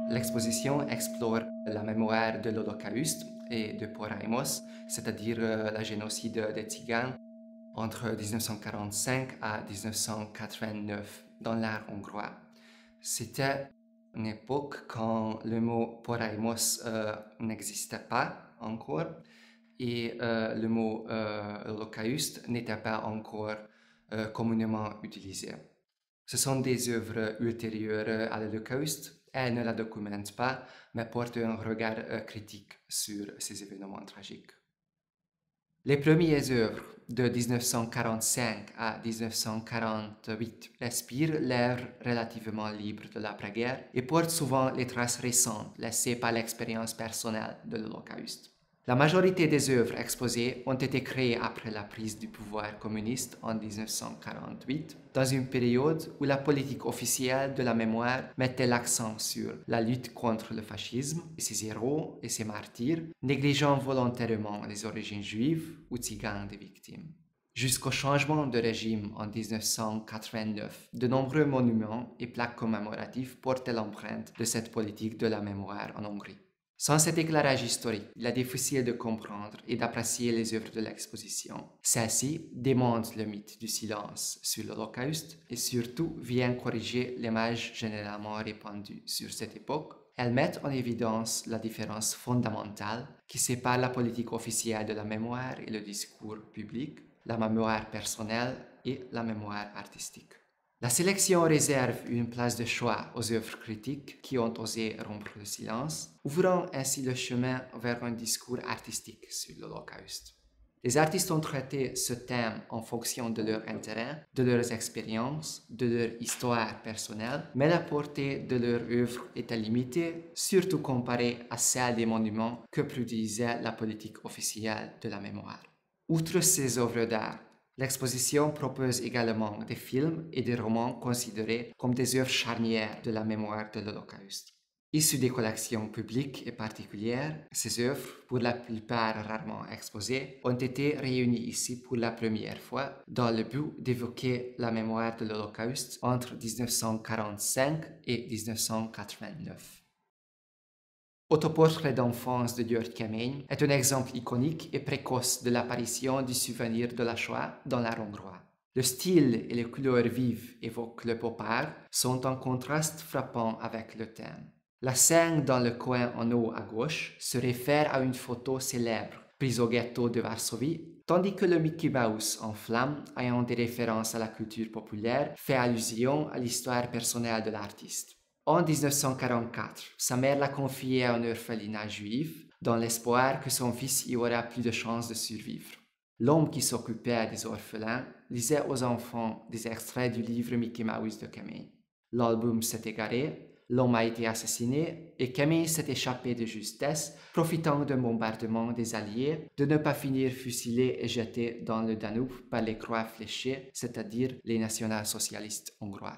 L'exposition explore la mémoire de l'Holocauste et de Porajmos, c'est-à-dire le génocide des Tziganes, entre 1945 à 1989 dans l'art hongrois. C'était une époque quand le mot Porajmos n'existait pas encore et le mot Holocauste n'était pas encore communément utilisé. Ce sont des œuvres ultérieures à l'Holocauste. Elles ne la documentent pas, mais portent un regard critique sur ces événements tragiques. Les premières œuvres de 1945 à 1948 respirent l'air relativement libre de l'après-guerre et portent souvent les traces récentes laissées par l'expérience personnelle de l'Holocauste. La majorité des œuvres exposées ont été créées après la prise du pouvoir communiste en 1948, dans une période où la politique officielle de la mémoire mettait l'accent sur la lutte contre le fascisme et ses héros et ses martyrs, négligeant volontairement les origines juives ou tziganes des victimes. Jusqu'au changement de régime en 1989, de nombreux monuments et plaques commémoratives portaient l'empreinte de cette politique de la mémoire en Hongrie. Sans cet éclairage historique, il est difficile de comprendre et d'apprécier les œuvres de l'exposition. Celle-ci démontre le mythe du silence sur l'Holocauste et surtout vient corriger l'image généralement répandue sur cette époque. Elles mettent en évidence la différence fondamentale qui sépare la politique officielle de la mémoire et le discours public, la mémoire personnelle et la mémoire artistique. La sélection réserve une place de choix aux œuvres critiques qui ont osé rompre le silence, ouvrant ainsi le chemin vers un discours artistique sur l'Holocauste. Les artistes ont traité ce thème en fonction de leur intérêt, de leurs expériences, de leur histoire personnelle, mais la portée de leur œuvre était limitée, surtout comparée à celle des monuments que produisait la politique officielle de la mémoire. Outre ces œuvres d'art, l'exposition propose également des films et des romans considérés comme des œuvres charnières de la mémoire de l'Holocauste. Issus des collections publiques et particulières, ces œuvres, pour la plupart rarement exposées, ont été réunies ici pour la première fois dans le but d'évoquer la mémoire de l'Holocauste entre 1945 et 1989. Autoportrait d'enfance de György Kemény est un exemple iconique et précoce de l'apparition du souvenir de la Shoah dans l'art hongrois. Le style et les couleurs vives évoquent le pop art sont en contraste frappant avec le thème. La scène dans le coin en haut à gauche se réfère à une photo célèbre prise au ghetto de Varsovie, tandis que le Mickey Mouse en flammes, ayant des références à la culture populaire, fait allusion à l'histoire personnelle de l'artiste. En 1944, sa mère l'a confié à un orphelinat juif dans l'espoir que son fils y aura plus de chances de survivre. L'homme qui s'occupait des orphelins lisait aux enfants des extraits du livre Mickey Mouse de Kemény. L'album s'est égaré, l'homme a été assassiné et Kemény s'est échappé de justesse, profitant d'un bombardement des Alliés, de ne pas finir fusillé et jeté dans le Danube par les croix fléchées, c'est-à-dire les national-socialistes hongrois.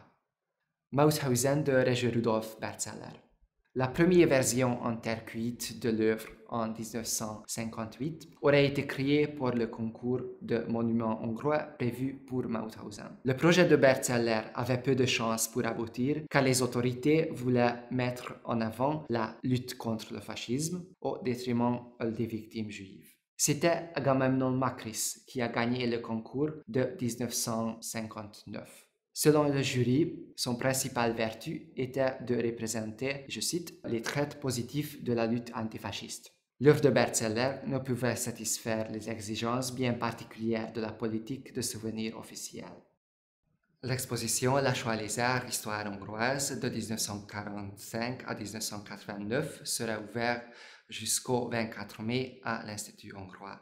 Mauthausen de Roger Rudolf Berzeller. La première version en terre cuite de l'œuvre en 1958 aurait été créée pour le concours de monuments hongrois prévu pour Mauthausen. Le projet de Berzeller avait peu de chances pour aboutir car les autorités voulaient mettre en avant la lutte contre le fascisme au détriment des victimes juives. C'était Agamemnon Makris qui a gagné le concours de 1959. Selon le jury, son principale vertu était de représenter, je cite, les traits positifs de la lutte antifasciste. L'œuvre de Berzeller ne pouvait satisfaire les exigences bien particulières de la politique de souvenir officielle. L'exposition La Shoah les arts, histoire hongroise de 1945 à 1989 sera ouverte jusqu'au 24 mai à l'Institut hongrois.